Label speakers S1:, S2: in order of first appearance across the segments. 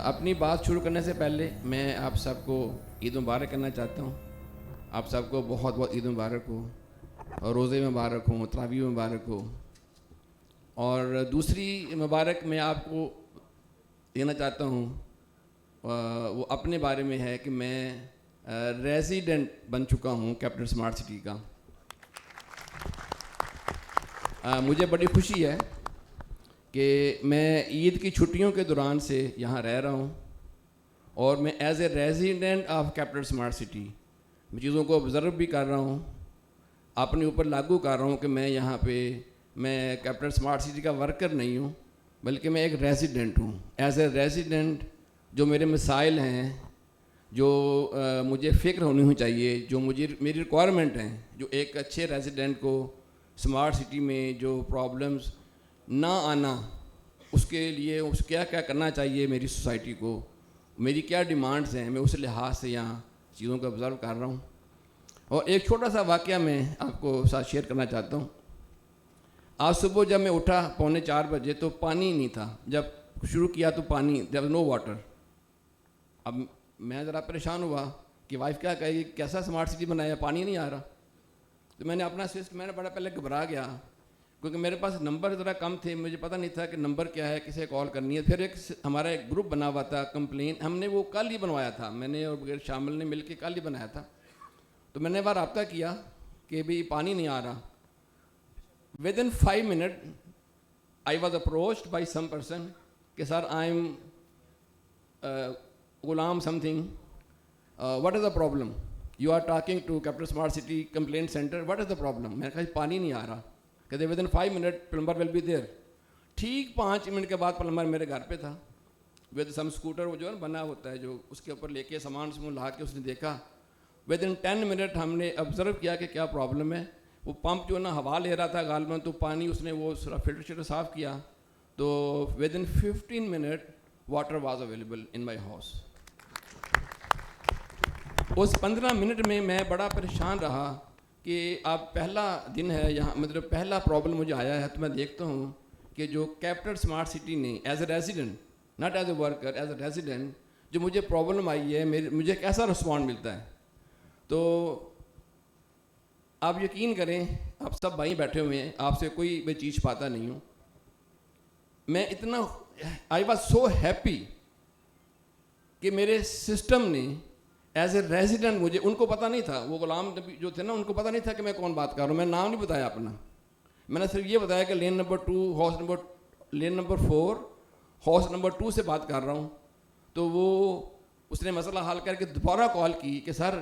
S1: اپنی بات شروع کرنے سے پہلے میں آپ سب کو عید مبارک کرنا چاہتا ہوں. آپ سب کو بہت بہت عید مبارک ہو, اور روزے مبارک ہوں, تراویح مبارک ہو. اور دوسری مبارک میں آپ کو دینا چاہتا ہوں, وہ اپنے بارے میں ہے کہ میں ریزیڈنٹ بن چکا ہوں کیپٹن اسمارٹ سٹی کا. مجھے بڑی خوشی ہے کہ میں عید کی چھٹیوں کے دوران سے یہاں رہ رہا ہوں, اور میں as a resident of captain smart city میں چیزوں کو آبزرو بھی کر رہا ہوں, اپنے اوپر لاگو کر رہا ہوں کہ میں یہاں پہ میں کیپٹن اسمارٹ سٹی کا ورکر نہیں ہوں, بلکہ میں ایک ریزیڈنٹ ہوں. ایز اے ریزیڈنٹ جو میرے مسائل ہیں, جو مجھے فکر ہونی چاہیے, جو میری ریکوائرمنٹ ہیں, جو ایک اچھے ریزیڈنٹ کو اسمارٹ سٹی میں جو پرابلمز نہ آنا, اس کے لیے کیا کیا کرنا چاہیے میری سوسائٹی کو, میری کیا ڈیمانڈز ہیں, میں اس لحاظ سے یہاں چیزوں کو آبزرو کر رہا ہوں. اور ایک چھوٹا سا واقعہ میں آپ کو ساتھ شیئر کرنا چاہتا ہوں. آج صبح جب میں اٹھا 3:45 بجے تو پانی نہیں تھا. جب شروع کیا تو پانی, دیر واز نو واٹر. اب میں ذرا پریشان ہوا کہ وائف کیا کہے گی, کیسا اسمارٹ سٹی بنایا, پانی نہیں آ رہا. تو میں نے اپنا میں نے بڑا پہلے گھبرا گیا, کیونکہ میرے پاس نمبر ذرا کم تھے, مجھے پتہ نہیں تھا کہ نمبر کیا ہے, کسے کال کرنی ہے. پھر ہمارا ایک گروپ بنا ہوا تھا کمپلین, ہم نے وہ کل ہی بنوایا تھا, میں نے اور بغیر شامل نے مل کے کل ہی بنایا تھا. تو میں نے بار رابطہ کیا کہ بھئی پانی نہیں آ رہا. Within 5 minute I was approached by some person کہ sir I am Ghulam something, what is the problem, you are talking to captain smart city complaint centre, what is the problem. میں نے کہا پانی نہیں آ رہا. کہتے within 5 minute plumber will be there. ٹھیک 5 منٹ کے بعد پلمبر میرے گھر پہ تھا ود سم اسکوٹر, وہ جو ہے بنا ہوتا ہے جو اس کے اوپر لے کے سامان سے لا کے اس نے دیکھا. ودن 10 منٹ ہم نے آبزرو کیا کہ کیا پرابلم ہے. وہ پمپ جو ہے نا ہوا لے رہا تھا غالباً, تو پانی اس نے وہ فلٹر شلٹر صاف کیا, تو within 15 minute water was available in my house. اس 15 منٹ میں میں بڑا پریشان رہا کہ اب پہلا دن ہے یہاں, مطلب پہلا پرابلم مجھے آیا ہے. تو میں دیکھتا ہوں کہ جو کیپٹن اسمارٹ سٹی نے as a resident, not as a worker, as a resident جو مجھے پرابلم آئی ہے, مجھے کیسا رسپانڈ ملتا ہے. تو آپ یقین کریں, آپ سب بھائی بیٹھے ہوئے ہیں, آپ سے کوئی میں چیز پاتا نہیں ہوں. میں اتنا آئی واز سو ہیپی کہ میرے سسٹم نے ایز اے ریزیڈنٹ مجھے, ان کو پتہ نہیں تھا, وہ غلام جو تھے نا ان کو پتہ نہیں تھا کہ میں کون بات کر رہا ہوں. میں نام نہیں بتایا اپنا, میں نے صرف یہ بتایا کہ لین نمبر 4 ہاؤس نمبر 2 سے بات کر رہا ہوں. تو وہ اس نے مسئلہ حل کر کے دوبارہ کال کی کہ سر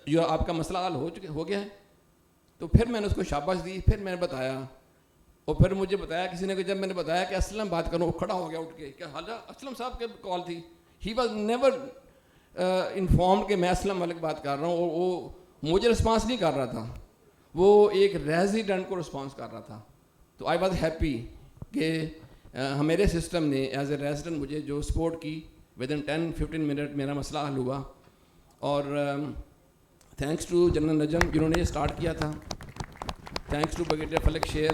S1: جو آپ کا مسئلہ حل ہو گیا ہے. تو پھر میں نے اس کو شاباش دی, پھر میں نے بتایا, اور پھر مجھے بتایا کسی نے کہ جب میں نے بتایا کہ اسلم بات کروں, وہ کھڑا ہو گیا اٹھ کے کہ حالا اسلم صاحب کی کال تھی. ہی واز نیور انفارمڈ کہ میں اسلم ملک بات کر رہا ہوں, اور وہ مجھے رسپانس نہیں کر رہا تھا, وہ ایک ریزیڈنٹ کو رسپانس کر رہا تھا. تو آئی واز ہیپی کہ میرے سسٹم نے ایز اے ریزیڈنٹ مجھے جو سپورٹ کی. ودن 10-15 منٹ میرا مسئلہ حل ہوا, اور تھینکس ٹو جنرل نجم جنہوں نے یہ اسٹارٹ کیا تھا, تھینکس ٹو بریگیڈیئر فلک شیر,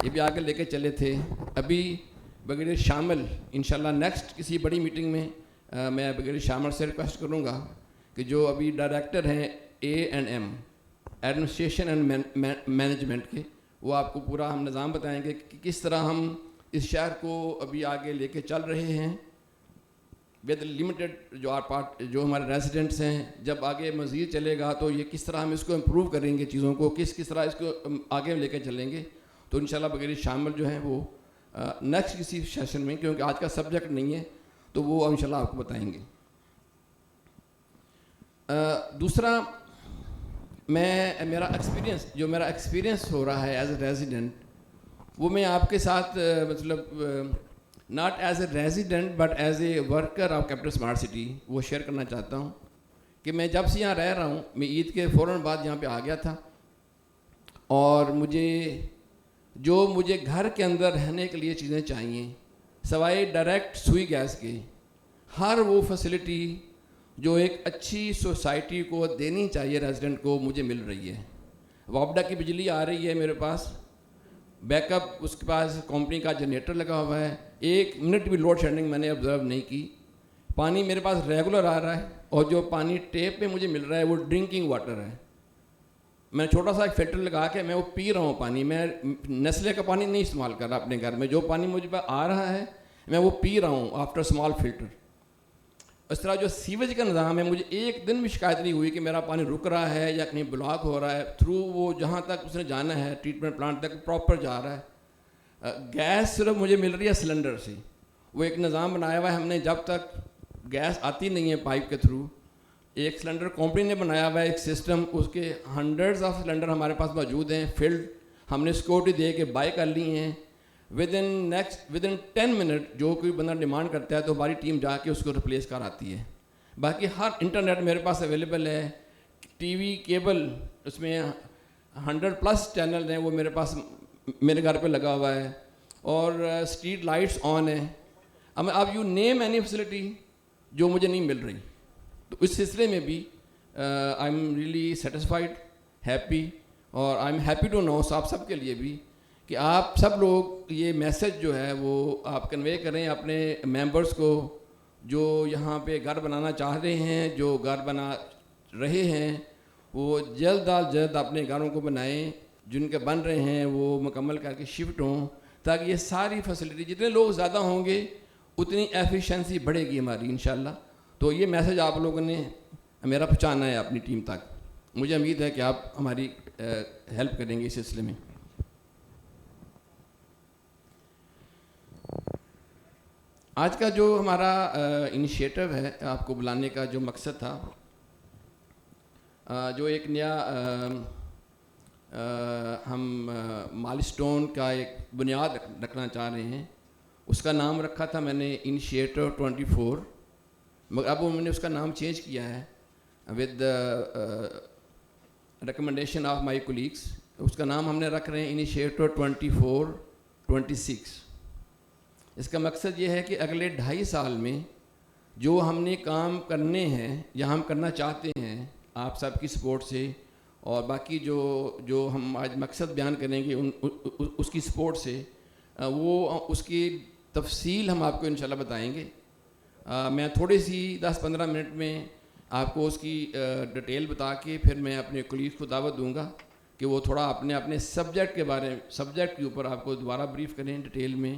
S1: یہ بھی آگے لے کے چلے تھے. ابھی بریگیڈیئر شامل انشاءاللہ نیکسٹ کسی بڑی میٹنگ میں میں بریگیڈیئر شامل سے ریکویسٹ کروں گا کہ جو ابھی ڈائریکٹر ہیں A&M ایڈمنسٹریشن اینڈ مینجمنٹ کے, وہ آپ کو پورا ہم نظام بتائیں گے کہ کس طرح ہم اس شہر کو ابھی آگے لے کے چل رہے ہیں ود لمیٹڈ جو ہمارے ریزیڈنٹس ہیں. جب آگے مزید چلے گا تو یہ کس طرح ہم اس کو امپروو کریں گے, چیزوں کو کس طرح اس کو آگے لے کے چلیں گے. تو انشاءاللہ بغیر شامل جو ہیں وہ نیکسٹ کسی سیشن میں, کیونکہ آج کا سبجیکٹ نہیں ہے, تو وہ انشاءاللہ آپ کو بتائیں گے. دوسرا میرا ایکسپیرینس ہو رہا ہے ایز اے ریزیڈنٹ, وہ میں آپ کے ساتھ مطلب not as a resident but as a worker of captain smart city وہ شیئر کرنا چاہتا ہوں. کہ میں جب سے یہاں رہ رہا ہوں, میں عید کے فوراً بعد یہاں پہ آ گیا تھا, اور مجھے گھر کے اندر رہنے کے لیے چیزیں چاہیے سوائے ڈائریکٹ سوئی گیس کے, ہر وہ فیسلٹی جو ایک اچھی سوسائٹی کو دینی چاہیے ریزیڈنٹ کو, مجھے مل رہی ہے. وابڈا کی بجلی آ رہی ہے میرے پاس, بیک اپ اس کے پاس کمپنی کا جنریٹر لگا ہوا ہے, 1 منٹ بھی لوڈ شیڈنگ میں نے آبزرو نہیں کی. پانی میرے پاس ریگولر آ رہا ہے، اور جو پانی ٹیپ میں مجھے مل رہا ہے وہ ڈرنکنگ واٹر ہے. میں چھوٹا سا ایک فلٹر لگا کے میں وہ پی رہا ہوں پانی. میں نیسلے کا پانی نہیں استعمال کر رہا اپنے گھر میں. جو پانی مجھے پاس آ رہا ہے میں وہ پی رہا ہوں آفٹر اسمال فلٹر. اس طرح جو سیویج کا نظام ہے، مجھے ایک دن بھی شکایت نہیں ہوئی کہ میرا پانی رک رہا ہے یا کہیں بلاک ہو رہا ہے. تھرو وہ جہاں تک اس نے جانا ہے ٹریٹمنٹ پلانٹ تک پراپر جا رہا ہے. گیس صرف مجھے مل رہی ہے سلنڈر سے. وہ ایک نظام بنایا ہوا ہے ہم نے، جب تک گیس آتی نہیں ہے پائپ کے تھرو، ایک سلنڈر کمپنی نے بنایا ہوا ہے ایک سسٹم، اس کے ہنڈریڈز آف سلنڈر ہمارے پاس موجود ہیں فلڈ. ہم نے سیکورٹی دے کے بائی کر لی ہیں. ود ان 10 منٹ جو کوئی بندہ ڈیمانڈ کرتا ہے تو ہماری ٹیم جا کے اس کو ریپلیس کر آتی ہے. باقی ہر انٹرنیٹ میرے پاس اویلیبل ہے. ٹی وی کیبل اس میں 100+ چینل ہیں، وہ میرے پاس میرے گھر پہ لگا ہوا ہے. اور اسٹریٹ لائٹس آن ہیں. اب یو نیم اینی فیسلٹی جو مجھے نہیں مل رہی. تو اس سلسلے میں بھی I am really satisfied, happy. اور I am happy to know آپ سب کے لیے بھی کہ آپ سب لوگ یہ میسج جو ہے وہ آپ کنوے کریں اپنے ممبرس کو، جو یہاں پہ گھر بنانا چاہ رہے ہیں، جو گھر بنا رہے ہیں، وہ جلد از جلد اپنے گھروں کو بنائیں. جن کے بن رہے ہیں وہ مکمل کر کے شفٹ ہوں، تاکہ یہ ساری فیسلٹی، جتنے لوگ زیادہ ہوں گے اتنی ایفیشنسی بڑھے گی ہماری انشاءاللہ. تو یہ میسج آپ لوگوں نے میرا پہنچانا ہے اپنی ٹیم تک. مجھے امید ہے کہ آپ ہماری ہیلپ کریں گے اس سلسلے میں. آج کا جو ہمارا انیشیٹو ہے، آپ کو بلانے کا جو مقصد تھا، جو ایک نیا ہم مائلسٹون کا ایک بنیاد رکھنا چاہ رہے ہیں. اس کا نام رکھا تھا میں نے انیشیٹو 24، مگر اب میں نے اس کا نام چینج کیا ہے with recommendation of my colleagues. اس کا نام ہم نے رکھ رہے ہیں انیشیٹو 24-26. اس کا مقصد یہ ہے کہ اگلے 2.5 سال میں جو ہم نے کام کرنے ہیں یا ہم کرنا چاہتے ہیں آپ سب کی سپورٹ سے، اور باقی جو ہم آج مقصد بیان کریں گے اس کی سپورٹ سے، وہ اس کی تفصیل ہم آپ کو انشاءاللہ بتائیں گے. میں تھوڑی سی 10-15 منٹ میں آپ کو اس کی ڈیٹیل بتا کے پھر میں اپنے کولیگز کو دعوت دوں گا کہ وہ تھوڑا اپنے سبجیکٹ کے اوپر آپ کو دوبارہ بریف کریں ڈیٹیل میں،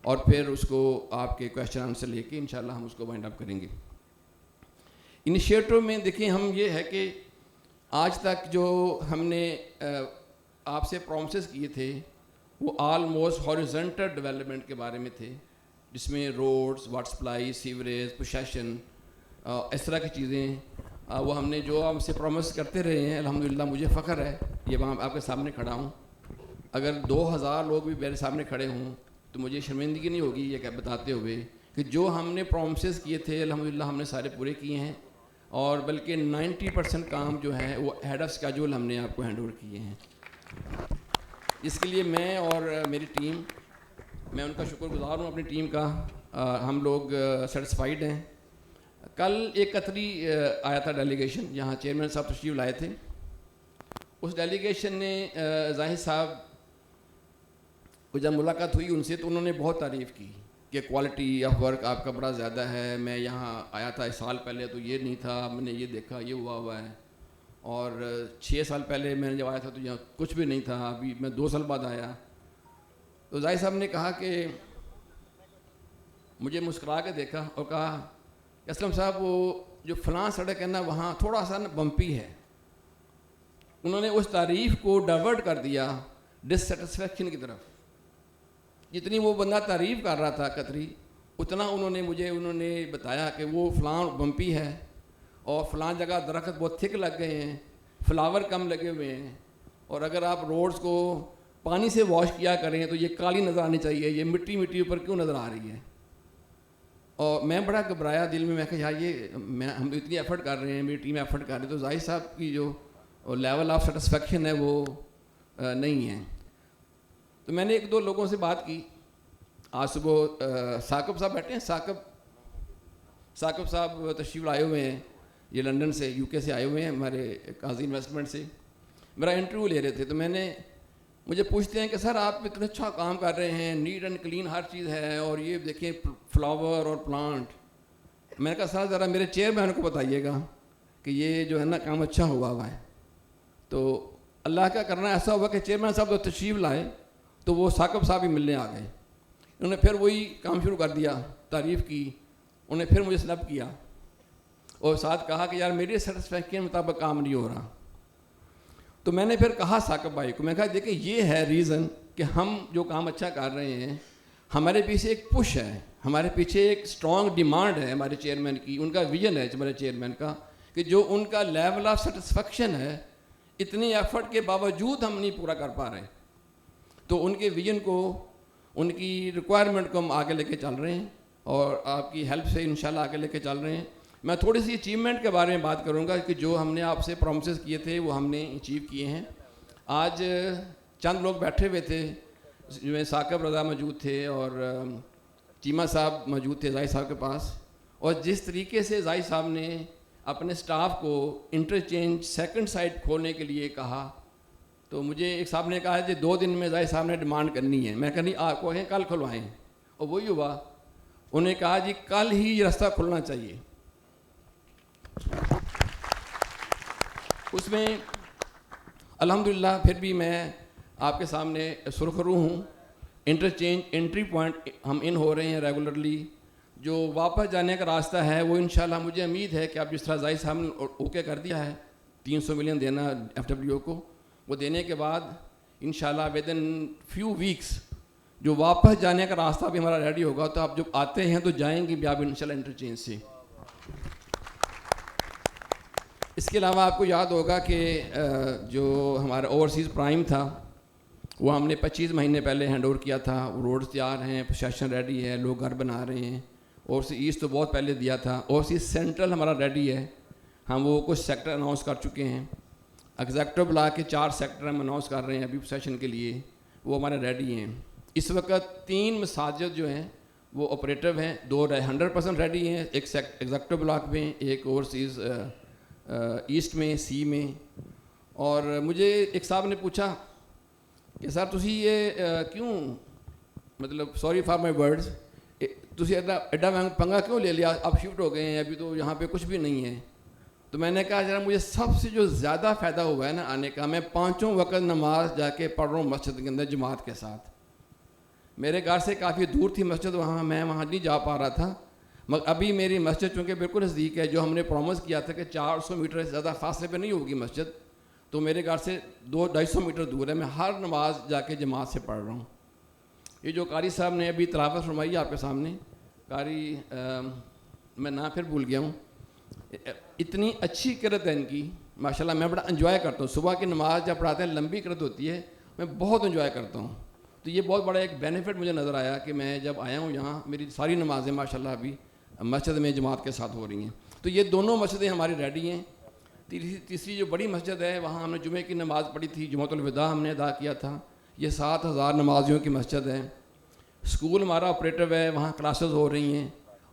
S1: اور پھر اس کو آپ کے کویشچن آنسر لے کے انشاءاللہ ہم اس کو وائنڈ اپ کریں گے. انیشیٹو میں دیکھیں ہم یہ ہے کہ آج تک جو ہم نے آپ سے پرومسز کیے تھے وہ آلموسٹ ہاریزونٹل ڈیولپمنٹ کے بارے میں تھے، جس میں roads, water supply, sewerage, procession, اس طرح کی چیزیں وہ ہم نے جو ہم سے پرومس کرتے رہے ہیں. الحمدللہ مجھے فخر ہے یہ وہاں آپ کے سامنے کھڑا ہوں. اگر 2000 لوگ بھی میرے سامنے کھڑے ہوں تو مجھے شرمندگی نہیں ہوگی یہ بتاتے ہوئے کہ جو ہم نے پرومسز کیے تھے الحمدللہ ہم نے سارے پورے کیے ہیں، اور بلکہ 90% کام جو ہے وہ ہیڈ آف اسکیجول ہم نے آپ کو ہینڈ اوور کیے ہیں. اس کے لیے میں اور میری ٹیم، میں ان کا شکر گزار ہوں اپنی ٹیم کا. ہم لوگ سیٹسفائیڈ ہیں. کل ایک قطری آیا تھا ڈیلیگیشن، یہاں چیئرمین صاحب تشریف لائے تھے. اس ڈیلیگیشن نے ظاہر صاحب کو جب ملاقات ہوئی ان سے تو انہوں نے بہت تعریف کی کہ کوالٹی آف ورک آپ کا بڑا زیادہ ہے. میں یہاں آیا تھا 1 سال پہلے تو یہ نہیں تھا، میں نے یہ دیکھا یہ ہوا ہے، اور 6 سال پہلے میں جب آیا تھا تو یہاں کچھ بھی نہیں تھا. ابھی میں 2 سال بعد آیا. تو ظاہر صاحب نے کہا کہ مجھے مسکرا کے دیکھا اور کہا اسلم صاحب وہ جو فلاں سڑک ہے نا وہاں تھوڑا سا نا بمپی ہے. انہوں نے اس تعریف کو ڈائیورٹ کر دیا ڈسسیٹسفیکشن کی طرف. جتنی وہ بندہ تعریف کر رہا تھا قطری، اتنا انہوں نے بتایا کہ وہ فلاں بمپی ہے، اور فلاں جگہ درخت بہت تھک لگ گئے ہیں، فلاور کم لگے ہوئے ہیں، اور اگر آپ روڈز کو پانی سے واش کیا کریں تو یہ کالی نظر آنی چاہیے، یہ مٹی اوپر کیوں نظر آ رہی ہے. اور میں بڑا گھبرایا دل میں کہا یار یہ ہم اتنی ایفرٹ کر رہے ہیں، میری ٹیم ایفرٹ کر رہی ہے، تو ظاہر صاحب کی جو لیول آف سیٹسفیکشن ہے وہ نہیں ہے. تو میں نے 1-2 لوگوں سے بات کی. آج صبح ثاقب صاحب بیٹھے ہیں، ثاقب صاحب تشریف لائے ہوئے ہیں، یہ لندن سے UK سے آئے ہوئے ہیں ہمارے قاضی انویسٹمنٹ سے. میرا انٹرویو لے رہے تھے تو مجھے پوچھتے ہیں کہ سر آپ اتنا اچھا کام کر رہے ہیں، نیٹ اینڈ کلین ہر چیز ہے، اور یہ دیکھیں فلاور اور پلانٹ، میں نے کہا سر ذرا میرے چیئرمین کو بتائیے گا کہ یہ جو ہے نا کام اچھا ہوا ہے. تو اللہ کا کرنا ایسا ہوا کہ چیئرمین صاحب تو تشریف لائے تو وہ ثاقب صاحب ہی ملنے آ گئے. انہوں نے پھر وہی کام شروع کر دیا, تعریف کی, انہوں نے پھر مجھے سنب کیا اور ساتھ کہا کہ یار میری سیٹسفیکشن کے مطابق کام نہیں ہو رہا. تو میں نے پھر کہا ثاقب بھائی کو, میں کہا دیکھیں یہ ہے ریزن کہ ہم جو کام اچھا کر رہے ہیں, ہمارے پیچھے ایک پش ہے, ہمارے پیچھے ایک اسٹرانگ ڈیمانڈ ہے ہمارے چیئرمین کی, ان کا ویژن ہے ہمارے چیئرمین کا کہ جو ان کا لیول آف سیٹسفیکشن ہے اتنی ایفرٹ کے باوجود ہم نہیں پورا کر پا رہے. تو ان کے ویژن کو, ان کی ریکوائرمنٹ کو ہم آگے لے کے چل رہے ہیں اور آپ کی ہیلپ سے انشاءاللہ آگے لے کے چل رہے ہیں. میں تھوڑی سی اچیومنٹ کے بارے میں بات کروں گا کہ جو ہم نے آپ سے پرومسز کیے تھے وہ ہم نے اچیو کیے ہیں. آج چند لوگ بیٹھے ہوئے تھے, جو میں ثاقب رضا موجود تھے اور چیمہ صاحب موجود تھے زاہد صاحب کے پاس, اور جس طریقے سے زاہد صاحب نے اپنے سٹاف کو انٹرچینج سیکنڈ سائٹ کھولنے کے لیے کہا, تو مجھے ایک صاحب نے کہا کہ 2 دن میں زاہد صاحب نے ڈیمانڈ کرنی ہے. میں کہا نہیں آپ کو کہیں کل کھلوائیں, اور وہی ہوا. انہوں نے کہا جی کل ہی یہ رستہ کھلنا چاہیے. اس میں الحمدللہ پھر بھی میں آپ کے سامنے سرخرو ہوں. انٹرچینج انٹری پوائنٹ ہم ان ہو رہے ہیں ریگولرلی. جو واپس جانے کا راستہ ہے وہ انشاءاللہ مجھے امید ہے کہ آپ جس طرح زاہد صاحب نے اوکے کر دیا ہے 300 ملین دینا ایف ڈبلیو کو, وہ دینے کے بعد انشاءاللہ ودن فیو ویکس جو واپس جانے کا راستہ بھی ہمارا ریڈی ہوگا. تو آپ جب آتے ہیں تو جائیں گے بھی آپ انشاءاللہ انٹرچینج سے. اس کے علاوہ آپ کو یاد ہوگا کہ جو ہمارا اوورسیز پرائم تھا وہ ہم نے 25 مہینے پہلے ہینڈ اوور کیا تھا. روڈ تیار ہیں, پروسیشن ریڈی ہے, لوگ گھر بنا رہے ہیں. اوورسیز ایسٹ تو بہت پہلے دیا تھا. اوورسیز سینٹرل ہمارا ریڈی ہے, ہم وہ کچھ سیکٹر اناؤنس کر چکے ہیں. ایگزیکٹو بلاک کے 4 سیکٹر ہم اناؤنس کر رہے ہیں ابھی پروسیشن کے لیے, وہ ہمارے ریڈی ہیں. اس وقت 3 مساجد جو ہیں وہ آپریٹو ہیں, 2 100% ریڈی ہیں, ایک ایگزیکٹو بلاک میں, ایک اوورسیز ایسٹ میں, سی میں. اور مجھے ایک صاحب نے پوچھا کہ سر تسی یہ کیوں, مطلب سوری فار مائی ورڈز, تسی ایڈا پنگا کیوں لے لیا, آپ شفٹ ہو گئے ہیں, ابھی تو یہاں پہ کچھ بھی نہیں ہے. تو میں نے کہا ذرا مجھے سب سے جو زیادہ فائدہ ہوا ہے نا آنے کا, میں 5 وقت نماز جا کے پڑھ رہا ہوں مسجد کے اندر جماعت کے ساتھ. میرے گھر سے کافی دور تھی مسجد, میں وہاں نہیں جا پا رہا تھا, مگر ابھی میری مسجد چونکہ بالکل نزدیک ہے, جو ہم نے پرومس کیا تھا کہ 400 میٹر سے زیادہ فاصلے پہ نہیں ہوگی مسجد, تو میرے گھر سے 200-250 میٹر دور ہے. میں ہر نماز جا کے جماعت سے پڑھ رہا ہوں. یہ جو قاری صاحب نے ابھی تلاوت فرمائی آپ کے سامنے, قاری میں نام پھر بھول گیا ہوں, اتنی اچھی قرت ہے ان کی ماشاءاللہ. میں بڑا انجوائے کرتا ہوں, صبح کی نماز جب پڑھاتے ہیں لمبی قرت ہوتی ہے, میں بہت انجوائے کرتا ہوں. تو یہ بہت بڑا ایک بینیفٹ مجھے نظر آیا کہ میں جب آیا ہوں یہاں, میری ساری نمازیں ماشاءاللہ ابھی مسجد میں جماعت کے ساتھ ہو رہی ہیں. تو یہ دونوں مسجدیں ہماری ریڈی ہیں. تیسری جو بڑی مسجد ہے وہاں ہم نے جمعے کی نماز پڑھی تھی, جمعۃ الوداع ہم نے ادا کیا تھا. یہ 7000 نمازیوں کی مسجد ہے. اسکول ہمارا آپریٹو ہے, وہاں کلاسز ہو رہی ہیں.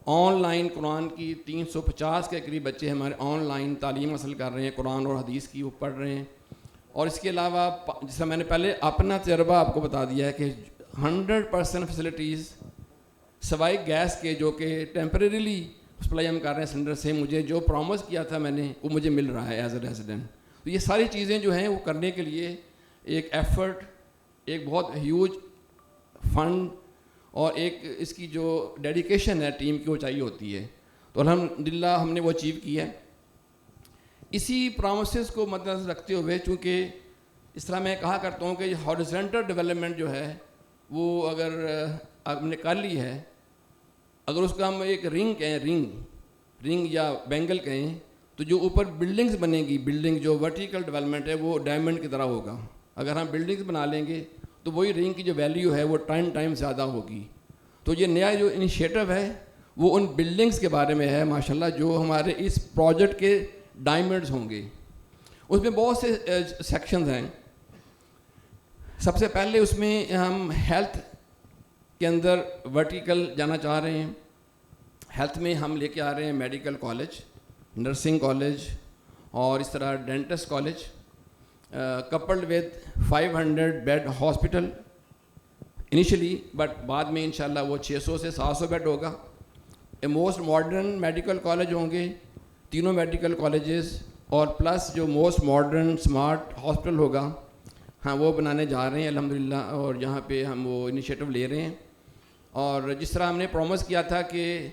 S1: آن لائن قرآن کی 350 کے قریب بچے ہمارے آن لائن تعلیم حاصل کر رہے ہیں, قرآن اور حدیث کی وہ پڑھ رہے ہیں. اور اس کے علاوہ جیسا میں نے پہلے اپنا تجربہ آپ کو بتا دیا ہے کہ 100% فیسلٹیز سوائے گیس کے, جو کہ ٹیمپریریلی سپلائی ہم کر رہے ہیں سلنڈر سے, مجھے جو پرومس کیا تھا میں نے وہ مجھے مل رہا ہے ایز اے ریزیڈنٹ. تو یہ ساری چیزیں جو ہیں وہ کرنے کے لیے ایک ایفرٹ, ایک بہت ہیوج فنڈ اور ایک اس کی جو ڈیڈیکیشن ہے ٹیم کی وہ چاہیے ہوتی ہے. تو الحمدللہ ہم نے وہ اچیو کیا ہے. اسی پرومسز کو مد نظر رکھتے ہوئے, چونکہ اس طرح میں کہا کرتا ہوں کہ ہارزنٹل ڈیولپمنٹ جو ہے وہ اگر ہم نے کر لی ہے, اگر اس کا ہم ایک رنگ کہیں, رنگ یا بینگل کہیں, تو جو اوپر بلڈنگز بنے گی, بلڈنگ جو ورٹیکل ڈیولپمنٹ ہے وہ ڈائمنڈ کی طرح ہوگا. اگر ہم بلڈنگز بنا لیں گے تو وہی رنگ کی جو ویلیو ہے وہ 10 ٹائم زیادہ ہوگی. تو یہ نیا جو انیشیٹو ہے وہ ان بلڈنگز کے بارے میں ہے ماشاءاللہ, جو ہمارے اس پروجیکٹ کے ڈائمنڈز ہوں گے. اس میں بہت سے سیکشنز ہیں. سب سے پہلے اس میں ہم ہیلتھ کے اندر ورٹیکل جانا چاہ رہے ہیں. ہیلتھ میں ہم لے کے آ رہے ہیں میڈیکل کالج, نرسنگ کالج اور اس طرح dentist college, coupled with 500 bed hospital initially, but بعد میں انشاءاللہ وہ 600 سے 700 بیڈ ہوگا. موسٹ ماڈرن میڈیکل کالج ہوں گے، تینوں میڈیکل کالجز، اور پلس جو موسٹ ماڈرن اسمارٹ ہاسپٹل ہوگا، ہاں وہ بنانے جا رہے ہیں الحمدللہ، اور یہاں پہ ہم وہ انیشیٹو لے رہے ہیں. اور جس طرح ہم نے پرومس کیا تھا کہ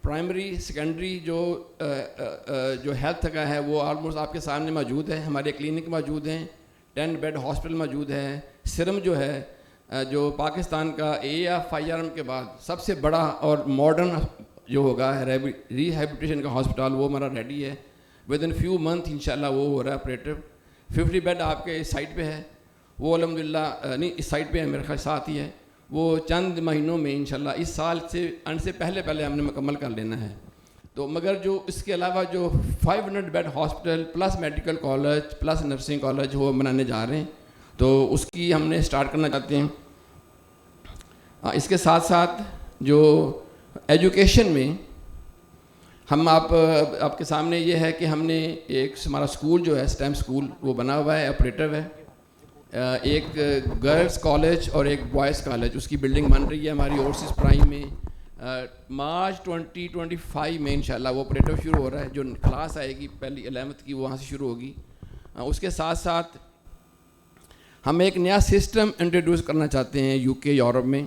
S1: پرائمری سیکنڈری جو ہیلتھ کا ہے وہ آلموسٹ آپ کے سامنے موجود ہے. ہمارے کلینک موجود ہیں، 10 بیڈ ہاسپٹل موجود ہے. سرم جو ہے جو پاکستان کا AFIRM کے بعد سب سے بڑا اور ماڈرن جو ہوگا ریہیبلیٹیشن کا ہاسپٹل، وہ ہمارا ریڈی ہے. ود ان فیو منتھ انشاءاللہ وہ ہو رہا ہے آپریٹو. 50 بیڈ آپ کے اس سائٹ پہ ہے، وہ الحمدللہ نہیں اس سائٹ پہ ہے، میرے خیال ساتھ ہی ہے. وہ چند مہینوں میں انشاءاللہ اس سال سے سے پہلے ہم نے مکمل کر لینا ہے. تو مگر جو اس کے علاوہ جو 500 bed hospital plus medical college plus nursing college وہ بنانے جا رہے ہیں، تو اس کی ہم نے اسٹارٹ کرنا چاہتے ہیں. اس کے ساتھ ساتھ جو ایجوکیشن میں ہم آپ کے سامنے یہ ہے کہ ہم نے ایک ہمارا اسکول جو ہے STEM اسکول وہ بنا ہوا ہے، آپریٹو ہے. ایک گرلز کالج اور ایک بوائز کالج، اس کی بلڈنگ بن رہی ہے ہماری اوورسیز پرائم میں. مارچ 2025 میں انشاءاللہ وہ آپریٹو شروع ہو رہا ہے. جو کلاس آئے گی پہلی 11th کی وہاں سے شروع ہوگی. اس کے ساتھ ساتھ ہم ایک نیا سسٹم انٹروڈیوس کرنا چاہتے ہیں UK یورپ میں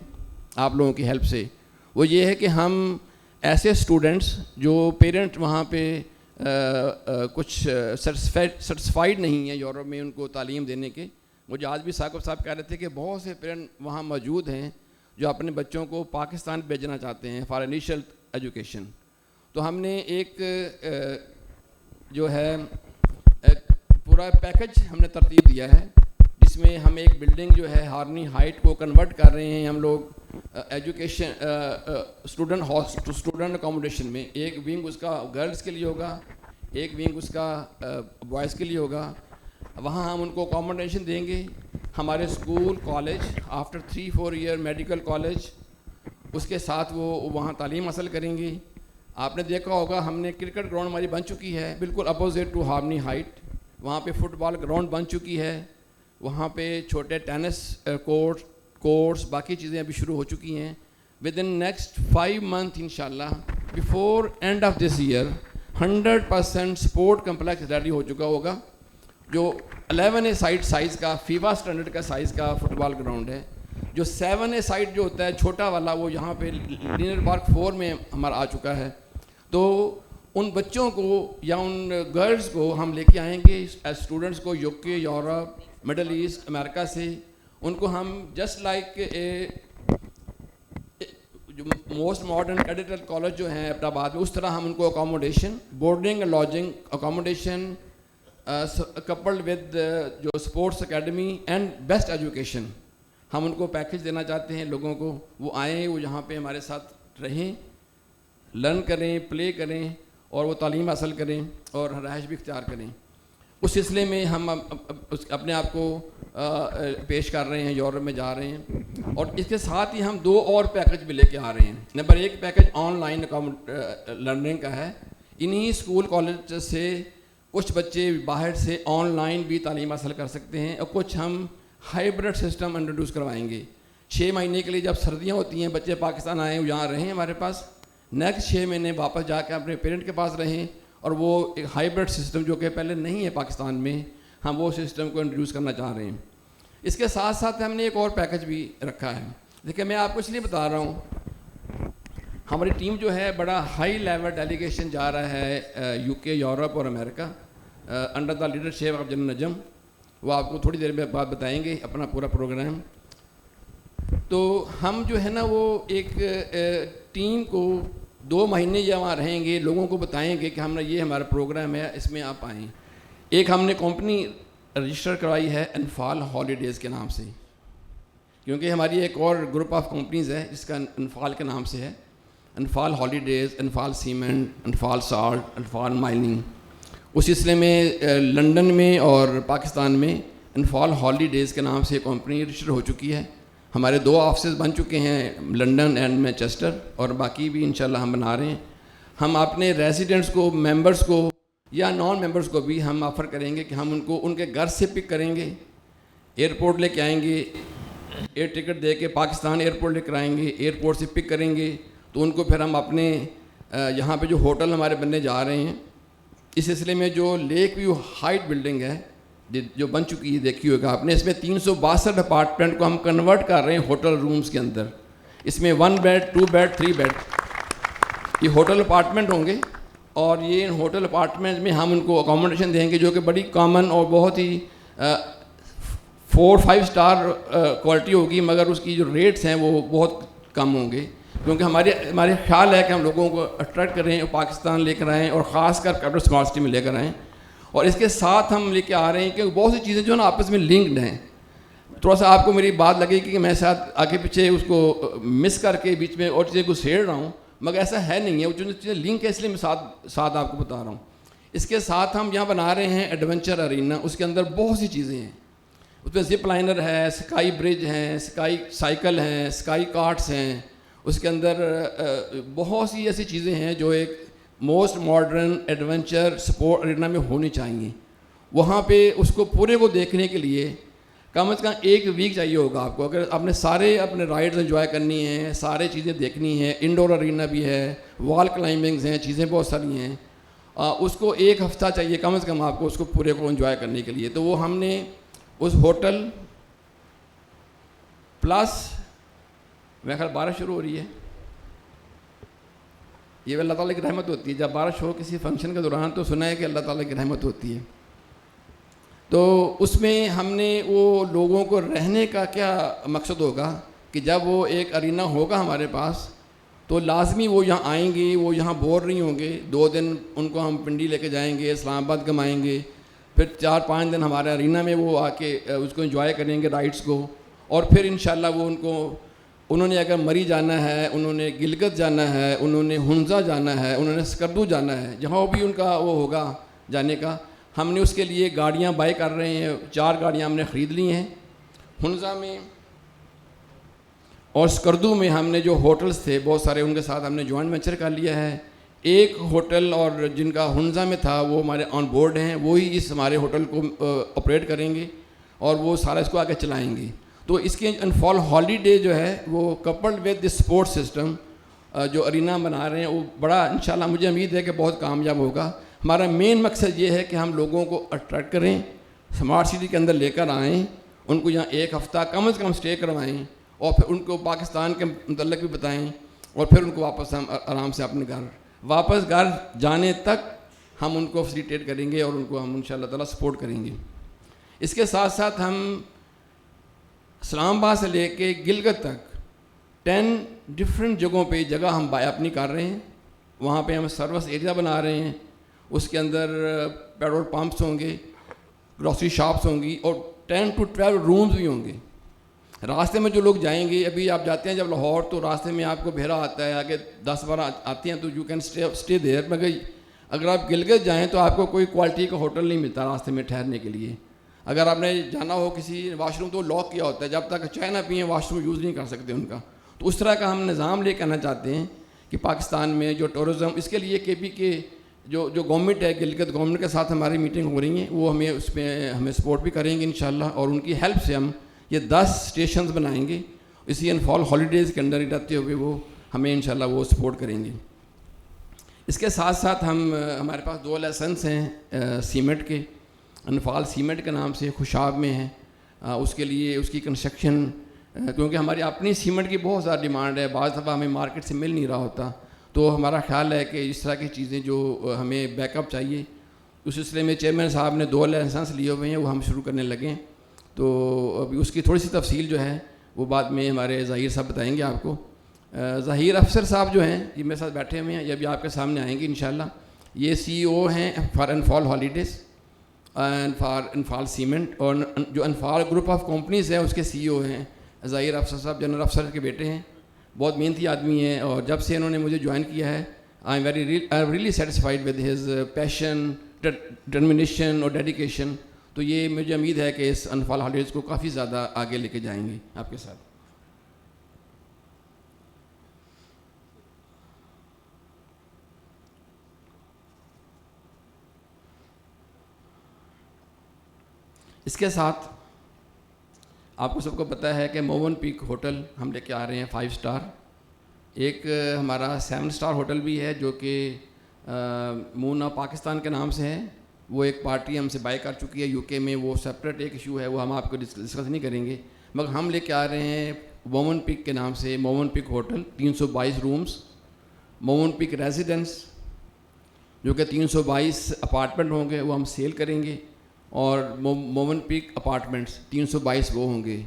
S1: آپ لوگوں کی ہیلپ سے. وہ یہ ہے کہ ہم ایسے اسٹوڈنٹس جو پیرنٹ وہاں پہ کچھ سرٹیفائڈ نہیں ہیں یورپ میں ان کو تعلیم دینے کے. مجھے آج بھی ثاقب صاحب کہہ رہے تھے کہ بہت سے پیرنٹ وہاں موجود ہیں جو اپنے بچوں کو پاکستان بھیجنا چاہتے ہیں فار انیشل ایجوکیشن. تو ہم نے ایک جو ہے پورا پیکج ہم نے ترتیب دیا ہے، جس میں ہم ایک بلڈنگ جو ہے ہارنی ہائٹ کو کنورٹ کر رہے ہیں ہم لوگ ایجوکیشن اسٹوڈنٹ اکوموڈیشن میں. ایک ونگ اس کا گرلز کے لیے ہوگا، ایک ونگ اس کا بوائز کے لیے ہوگا. وہاں ہم ان کو اکوموڈیشن دیں گے. ہمارے school college after 3-4 year medical college اس کے ساتھ وہ وہاں تعلیم حاصل کریں گے. آپ نے دیکھا ہوگا ہم نے کرکٹ گراؤنڈ ہماری بن چکی ہے بالکل اپوزٹ ٹو ہارنی ہائٹ. وہاں پہ فٹ بال گراؤنڈ بن چکی ہے، وہاں پہ چھوٹے ٹینس کورٹس باقی چیزیں ابھی شروع ہو چکی ہیں. ود ان نیکسٹ 5 منتھ انشاءاللہ before end of this year 100% sport complex ready ہو چکا ہوگا، جو 11 سائٹ سائز کا فیوا اسٹینڈرڈ کا سائز کا فٹ بال گراؤنڈ ہے. جو 7 سائٹ جو ہوتا ہے چھوٹا والا وہ یہاں پہ لینئر پارک 4 میں ہمارا آ چکا ہے. تو ان بچوں کو یا ان گرلز کو ہم لے کے آئیں گے اسٹوڈنٹس کو UK یورپ مڈل ایسٹ امریکہ سے. ان کو ہم جسٹ لائک جو موسٹ ماڈرن کیڈیٹل کالج جو ہیں اپنا آباد میں، اس طرح ہم ان کو accommodation boarding and lodging accommodation coupled with جو sports academy and best education ہم ان کو پیکج دینا چاہتے ہیں لوگوں کو. وہ آئیں، وہ یہاں پہ ہمارے ساتھ رہیں، لرن کریں، پلے کریں اور وہ تعلیم حاصل کریں اور رہائش بھی اختیار کریں. اس سلسلے میں ہم اپنے آپ کو پیش کر رہے ہیں، یورپ میں جا رہے ہیں. اور اس کے ساتھ ہی ہم 2 اور پیکج بھی لے کے آ رہے ہیں. Number 1 package on line learning کا ہے. انہی اسکول کالج سے کچھ بچے باہر سے آن لائن بھی تعلیم حاصل کر سکتے ہیں، اور کچھ ہم ہائبرڈ سسٹم انٹروڈیوس کروائیں گے. 6 مہینے کے لیے جب سردیاں ہوتی ہیں بچے پاکستان آئیں، وہ یہاں رہیں ہمارے پاس. نیکسٹ 6 مہینے واپس جا کے اپنے پیرنٹ کے پاس رہیں. اور وہ ایک ہائبرڈ سسٹم جو کہ پہلے نہیں ہے پاکستان میں، ہم وہ سسٹم کو انٹروڈیوس کرنا چاہ رہے ہیں. اس کے ساتھ ساتھ ہم نے ایک اور پیکج بھی رکھا ہے. دیکھیں میں آپ کو اس لیے بتا رہا ہوں، ہماری ٹیم جو ہے بڑا ہائی لیول ڈیلیگیشن جا رہا ہے UK یورپ اور America under the leadership of general Najam. وہ آپ کو تھوڑی دیر میں بعد بتائیں گے اپنا پورا پروگرام. تو ہم جو ہے نا وہ ایک ٹیم کو 2 مہینے یا وہاں رہیں گے، لوگوں کو بتائیں گے کہ ہم نے یہ ہمارا پروگرام ہے، اس میں آپ آئیں. ایک ہم نے کمپنی رجسٹر کروائی ہے انفال ہالیڈیز کے نام سے، کیونکہ ہماری ایک اور گروپ آف کمپنیز ہے جس کا انفال کے نام سے ہے. انفال ہالیڈیز، انفال سیمنٹ، انفال سالٹ، انفال مائننگ. اس سلسلے میں لنڈن میں اور پاکستان میں انفال ہالیڈیز کے نام سے کمپنی رجسٹر ہو چکی ہے. ہمارے 2 آفسز بن چکے ہیں، لنڈن اینڈ مینچسٹر، اور باقی بھی انشاءاللہ ہم بنا رہے ہیں. ہم اپنے ریزیڈنٹس کو، ممبرس کو یا نان ممبرس کو بھی ہم آفر کریں گے کہ ہم ان کو ان کے گھر سے پک کریں گے، ایئرپورٹ لے کے آئیں گے، ٹکٹ دے کے پاکستان ایئرپورٹ لے کر آئیں گے، ایئرپورٹ سے پک کریں گے. تو ان کو پھر ہم اپنے یہاں پہ جو ہوٹل ہمارے بننے جا رہے ہیں اس سلسلے میں جو لیک ویو ہائٹ بلڈنگ ہے جو بن چکی ہے دیکھی ہوگا آپ نے, اس میں 362 اپارٹمنٹ کو ہم کنورٹ کر رہے ہیں ہوٹل رومز کے اندر. اس میں 1 بیڈ 2 بیڈ 3 بیڈ یہ ہوٹل اپارٹمنٹ ہوں گے, اور یہ ہوٹل اپارٹمنٹ میں ہم ان کو اکاموڈیشن دیں گے جو کہ بڑی کامن اور بہت ہی 4-5 اسٹار کوالٹی ہوگی, مگر اس کی جو ریٹس ہیں وہ بہت کم ہوں گے, کیونکہ ہمارے خیال ہے کہ ہم لوگوں کو اٹریکٹ کریں اور پاکستان لے کر آئیں اور خاص کر کیپٹل اسمارٹ سٹی میں لے کر آئیں. اور اس کے ساتھ ہم لے کے آ رہے ہیں کہ بہت سی چیزیں جو ہے نا آپس میں لنکڈ ہیں. تھوڑا سا آپ کو میری بات لگے کہ میں ساتھ آگے پیچھے اس کو مس کر کے بیچ میں اور چیزیں کو سیڑ رہا ہوں, مگر ایسا ہے نہیں ہے, وہ جو چیزیں لنک ہے اس لیے میں ساتھ آپ کو بتا رہا ہوں. اس کے ساتھ ہم یہاں بنا رہے ہیں ایڈونچر ارینا, اس کے اندر بہت سی چیزیں ہیں. اس میں زپ لائنر ہے, اسکائی برج ہیں, اسکائی سائیکل ہیں, اسکائی کارٹس ہیں. اس کے اندر بہت سی ایسی چیزیں ہیں جو ایک most modern adventure sport arena میں ہونی چاہیے. وہاں پہ اس کو پورے کو دیکھنے کے لیے کم از کم 1 ویک چاہیے ہوگا آپ کو. اگر آپ نے سارے اپنے رائڈز انجوائے کرنی ہیں, سارے چیزیں دیکھنی ہیں, انڈور ارینا بھی ہے, وال کلائمبنگز ہیں, چیزیں بہت ساری ہیں, اس کو 1 ہفتہ چاہیے کم از کم آپ کو اس کو پورے کو انجوائے کرنے کے لیے. تو وہ ہم نے اس ہوٹل پلس میرے خیال بارش شروع ہو رہی ہے, یہ اللہ تعالیٰ کی رحمت ہوتی ہے. جب بارش ہو کسی فنکشن کے دوران تو سنا ہے کہ اللہ تعالیٰ کی رحمت ہوتی ہے. تو اس میں ہم نے وہ لوگوں کو رہنے کا کیا مقصد ہوگا کہ جب وہ ایک ارینا ہوگا ہمارے پاس تو لازمی وہ یہاں آئیں گے, وہ یہاں بور نہیں ہوں گے. 2 دن ان کو ہم پنڈی لے کے جائیں گے, اسلام آباد گھمائیں گے, پھر 4-5 دن ہمارے ارینا میں وہ آ کے اس کو انجوائے کریں گے رائڈس کو. اور پھر انشاءاللہ وہ انہوں نے اگر مری جانا ہے, انہوں نے گلگت جانا ہے, انہوں نے ہنزا جانا ہے, انہوں نے سکردو جانا ہے, جہاں بھی ان کا وہ ہوگا جانے کا, ہم نے اس کے لیے گاڑیاں بائی کر رہے ہیں. 4 گاڑیاں ہم نے خرید لی ہیں. ہنزا میں اور سکردو میں ہم نے جو ہوٹلز تھے بہت سارے ان کے ساتھ ہم نے جوائنٹ وینچر کر لیا ہے. ایک ہوٹل اور جن کا ہنزا میں تھا وہ ہمارے آن بورڈ ہیں, وہی اس ہمارے ہوٹل کو آپریٹ کریں گے اور وہ سارا اس کو آگے چلائیں گے. تو اس کے انفال ہالیڈے جو ہے وہ coupled with this support system جو ارینا بنا رہے ہیں وہ بڑا انشاءاللہ مجھے امید ہے کہ بہت کامیاب ہوگا. ہمارا مین مقصد یہ ہے کہ ہم لوگوں کو اٹریکٹ کریں, اسمارٹ سٹی کے اندر لے کر آئیں, ان کو یہاں 1 ہفتہ کم از کم اسٹے کروائیں اور پھر ان کو پاکستان کے متعلق بھی بتائیں, اور پھر ان کو واپس ہم آرام سے اپنے گھر جانے تک ہم ان کو فیسیلیٹیٹ کریں گے اور ان کو ہم انشاءاللہ تعالیٰ سپورٹ کریں گے. اس کے ساتھ ساتھ ہم اسلام آباد سے لے کے گلگت تک 10 ڈفرینٹ جگہوں پہ جگہ ہم اپنی کر رہے ہیں. وہاں پہ ہم سروس ایریا بنا رہے ہیں, اس کے اندر پیٹرول پمپس ہوں گے, گروسری شاپس ہوں گی, اور 10 to 12 رومز بھی ہوں گے. راستے میں جو لوگ جائیں گے, ابھی آپ جاتے ہیں جب لاہور تو راستے میں آپ کو بھیڑا آتا ہے, آگے 10-12 آتے ہیں تو یو کین اسٹے دیئر. مگر اگر آپ گلگت جائیں تو آپ کو کوئی کوالٹی کا ہوٹل نہیں ملتا راستے میں ٹھہرنے کے لیے. اگر آپ نے جانا ہو کسی واش روم تو لاک کیا ہوتا ہے, جب تک چائے نہ پئیں واش روم یوز نہیں کر سکتے ان کا. تو اس طرح کا ہم نظام لے کے آنا چاہتے ہیں کہ پاکستان میں جو ٹورزم, اس کے لیے کے پی کے جو گورنمنٹ ہے, گلگت گورنمنٹ کے ساتھ ہماری میٹنگ ہو رہی ہیں, وہ ہمیں اس میں ہمیں سپورٹ بھی کریں گے انشاءاللہ, اور ان کی ہیلپ سے ہم یہ 10 اسٹیشنز بنائیں گے. اسی انفال ہالیڈیز کے اندر ہی رہتے ہوئے وہ ہمیں انشاءاللہ وہ سپورٹ کریں گے. اس کے ساتھ ساتھ ہمارے پاس 2 لائسنس ہیں سیمنٹ کے, انفال سیمنٹ کے نام سے خوشاب میں ہیں. اس کے لیے اس کی کنسٹرکشن, کیونکہ ہماری اپنی سیمنٹ کی بہت زیادہ ڈیمانڈ ہے, بعض دفعہ ہمیں مارکیٹ سے مل نہیں رہا ہوتا, تو ہمارا خیال ہے کہ اس طرح کی چیزیں جو ہمیں بیک اپ چاہیے, اس سلسلے میں چیئرمین صاحب نے 2 لائسنس لیے ہوئے ہیں, وہ ہم شروع کرنے لگے ہیں. تو ابھی اس کی تھوڑی سی تفصیل جو ہے وہ بعد میں ہمارے ظہیر صاحب بتائیں گے آپ کو. ظہیر افسر صاحب جو ہیں یہ میرے ساتھ بیٹھے ہوئے ہیں, یہ بھی آپ کے سامنے آئیں گے انشاءاللہ. یہ CEO ہیں for Anfal holidays and for Anfal cement, اور جو انفال گروپ آف کمپنیز ہیں اس کے CEO ہیں ظہیر افسر صاحب, جنرل افسر کے بیٹے ہیں. بہت محنتی آدمی ہیں, اور جب سے انہوں نے مجھے جوائن کیا ہے آئی am really satisfied with his passion, determination اور ڈیڈیکیشن. تو یہ مجھے امید ہے کہ اس انفال ہالیڈیز کو کافی زیادہ آگے لے کے جائیں گے آپ کے ساتھ. اس کے ساتھ آپ کو سب کو پتہ ہے کہ موون پیک ہوٹل ہم لے کے آ رہے ہیں 5 اسٹار, ایک ہمارا 7 اسٹار ہوٹل بھی ہے جو کہ مون آف پاکستان کے نام سے ہے. وہ ایک پارٹی ہم سے بائی کر چکی ہے UK میں, وہ سپریٹ ایک ایشو ہے, وہ ہم آپ کو ڈسکس نہیں کریں گے. مگر ہم لے کے آ رہے ہیں مومن پک کے نام سے, مومن پک ہوٹل 322 رومز, مومن پک ریزیڈنس جو کہ 322 اپارٹمنٹ ہوں گے, وہ ہم سیل کریں گے, اور مومن پک اپارٹمنٹس 322 وہ ہوں گے.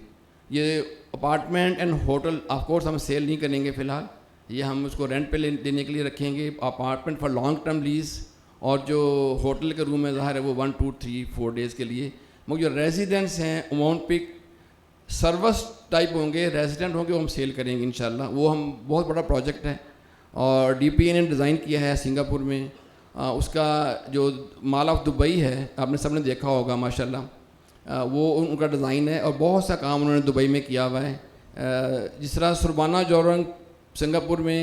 S1: یہ apartment and hotel of course ہم سیل نہیں کریں گے فی الحال, یہ ہم اس کو رینٹ پہ دینے کے لیے رکھیں گے, apartment for long term lease, اور جو ہوٹل کے روم ہے ظاہر ہے وہ 1 2 3 4 ڈیز کے لیے. مگر جو ریزیڈنٹس ہیں مومن پک سروس ٹائپ ہوں گے, ریزیڈنٹ ہوں گے, وہ ہم سیل کریں گے انشاءاللہ. وہ ہم بہت بڑا پروجیکٹ ہے, اور DPA نے ڈیزائن کیا ہے سنگاپور میں. اس کا جو مال آف دبئی ہے آپ نے سب نے دیکھا ہوگا ماشاءاللہ, وہ ان کا ڈیزائن ہے, اور بہت سا کام انہوں نے دبئی میں کیا ہوا ہے. جس طرح سربانا جورنگ سنگاپور میں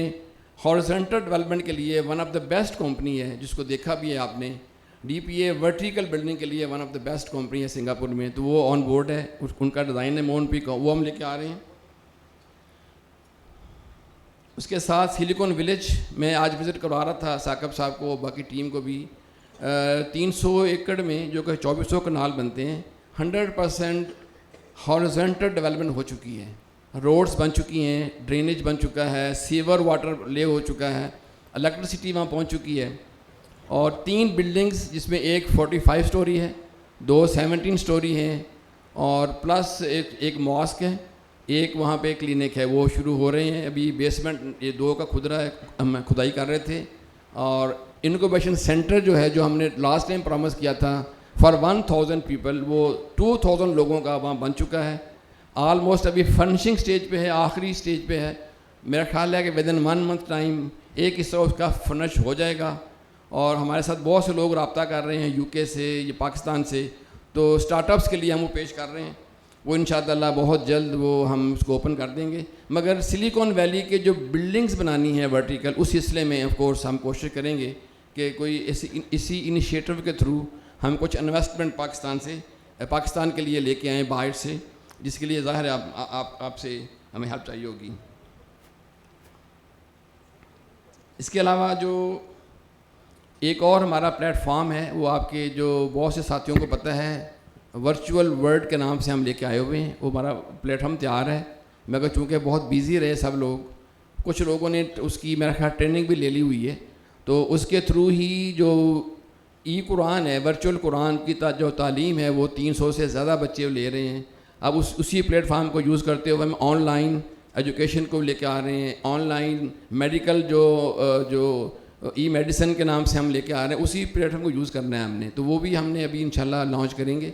S1: ہارزنٹل ڈیولپمنٹ کے لیے one of the best company ہے, جس کو دیکھا بھی ہے آپ نے. DPA ورٹیکل بلڈنگ کے لیے one of the best company ہے سنگاپور میں, تو وہ آن بورڈ ہے, ان کا ڈیزائن ہے مون پک, وہ ہم لے کے آ رہے ہیں. اس کے ساتھ سلیکون ولیج میں آج وزٹ کروا رہا تھا ثاقب صاحب کو, باقی ٹیم کو بھی. 300 ایکڑ میں جو کہ 2400 کنال بنتے ہیں, 100% ہارزنٹل ڈیولپمنٹ ہو چکی ہے. روڈز بن چکی ہیں, ڈرینیج بن چکا ہے, سیور واٹر لے ہو چکا ہے, الیکٹریسٹی وہاں پہنچ چکی ہے, اور 3 بلڈنگز جس میں ایک 45 اسٹوری ہے, 2 17 اسٹوری ہیں, اور پلس ایک ماسک ہے, ایک وہاں پہ کلینک ہے, وہ شروع ہو رہے ہیں ابھی. بیسمنٹ یہ 2 کا کھد رہا ہے, ہم کھدائی کر رہے تھے. اور انکوبیشن سینٹر جو ہے, جو ہم نے لاسٹ ٹائم پرومس کیا تھا فار 1000 پیپل, وہ 2000 لوگوں کا وہاں بن چکا ہے. آلموسٹ ابھی فنشنگ سٹیج پہ ہے, آخری سٹیج پہ ہے. میرا خیال ہے کہ ود ان 1 منتھ ٹائم ایک حصہ اس کا فنش ہو جائے گا. اور ہمارے ساتھ بہت سے لوگ رابطہ کر رہے ہیں UK سے, یہ پاکستان سے, تو اسٹارٹ اپس کے لیے ہم وہ پیش کر رہے ہیں. وہ انشاءاللہ بہت جلد وہ ہم اس کو اوپن کر دیں گے. مگر سلیکون ویلی کے جو بلڈنگز بنانی ہے ورٹیکل, اس سلسلے میں آف کورس ہم کوشش کریں گے کہ کوئی اسی انیشیٹو کے تھرو ہم کچھ انویسٹمنٹ پاکستان کے لیے لے کے آئیں باہر سے, جس کے لیے ظاہر ہے آپ سے ہمیں ہیلپ چاہیے ہوگی. اس کے علاوہ جو ایک اور ہمارا پلیٹ فارم ہے, وہ آپ کے جو بہت سے ساتھیوں کو پتہ ہے, ورچوئل ورلڈ کے نام سے ہم لے کے آئے ہوئے ہیں. وہ ہمارا پلیٹ فارم تیار ہے, مگر چونکہ بہت بیزی رہے سب لوگ, کچھ لوگوں نے اس کی میرا خیال ٹریننگ بھی لے لی ہوئی ہے, تو اس کے تھرو ہی جو قرآن ہے, ورچوئل قرآن کی جو تعلیم ہے, وہ 300 سے زیادہ بچے لے رہے ہیں. اب اسی پلیٹ فارم کو یوز کرتے ہوئے ہم آن لائن ایجوکیشن کو لے کے آ رہے ہیں, آن لائن میڈیکل جو ای میڈیسن کے نام سے ہم لے کے آ رہے ہیں, اسی پلیٹ فارم کو یوز کرنا ہے ہم نے. تو وہ بھی ہم نے ابھی انشاءاللہ لانچ کریں گے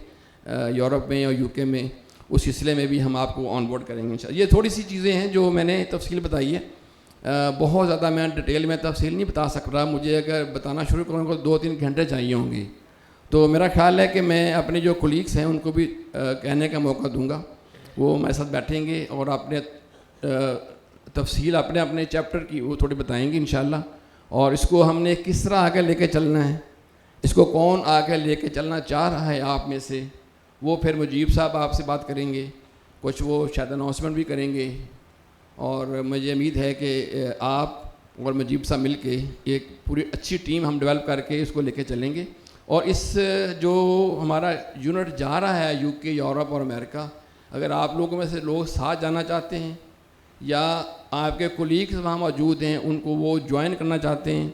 S1: یورپ میں اور UK میں, اس سلسلے میں بھی ہم آپ کو آن بورڈ کریں گے انشاءاللہ. یہ تھوڑی سی چیزیں ہیں جو میں نے تفصیل بتائی ہے, بہت زیادہ میں ڈیٹیل میں تفصیل نہیں بتا سک رہا. مجھے اگر بتانا شروع کروں تو 2-3 گھنٹے چاہیے ہوں گے. تو میرا خیال ہے کہ میں اپنے جو کولیگس ہیں ان کو بھی کہنے کا موقع دوں گا, وہ ہمارے ساتھ بیٹھیں گے اور اپنے تفصیل اپنے چیپٹر کی وہ تھوڑی بتائیں گے انشاءاللہ. اور اس کو ہم نے کس طرح آگے لے کے چلنا ہے, اس کو کون آگے لے کے چلنا چاہ رہا ہے آپ میں سے, وہ پھر مجیب صاحب آپ سے بات کریں گے, کچھ وہ شاید اناؤنسمنٹ بھی کریں گے. اور مجھے امید ہے کہ آپ اور مجیب صاحب مل کے ایک پوری اچھی ٹیم ہم ڈیولپ کر کے اس کو لے کے چلیں گے. اور اس جو ہمارا یونٹ جا رہا ہے UK, یورپ اور امریکہ, اگر آپ لوگوں میں سے لوگ ساتھ جانا چاہتے ہیں یا آپ کے کولیگز وہاں موجود ہیں ان کو وہ جوائن کرنا چاہتے ہیں,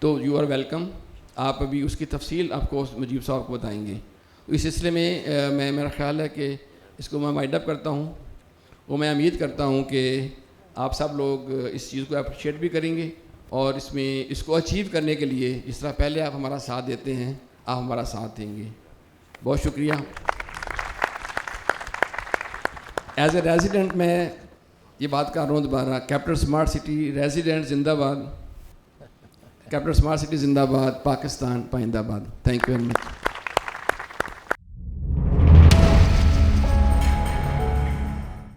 S1: تو یو آر ویلکم. آپ ابھی اس کی تفصیل آپ کو مجیب صاحب کو بتائیں گے. اس سلسلے میں میرا خیال ہے کہ اس کو میں وائنڈ اپ کرتا ہوں, اور میں امید کرتا ہوں کہ آپ سب لوگ اس چیز کو اپریشیٹ بھی کریں گے, اور اس کو اچیو کرنے کے لیے جس طرح پہلے آپ ہمارا ساتھ دیتے ہیں آپ ہمارا ساتھ دیں گے. بہت شکریہ. ایز اے ریزیڈنٹ میں یہ بات کر رہا ہوں دوبارہ, کیپٹل اسمارٹ سٹی ریزیڈنٹ زندہ باد, کیپٹل اسمارٹ سٹی زندہ باد, پاکستان پائندہ باد. Thank you very much.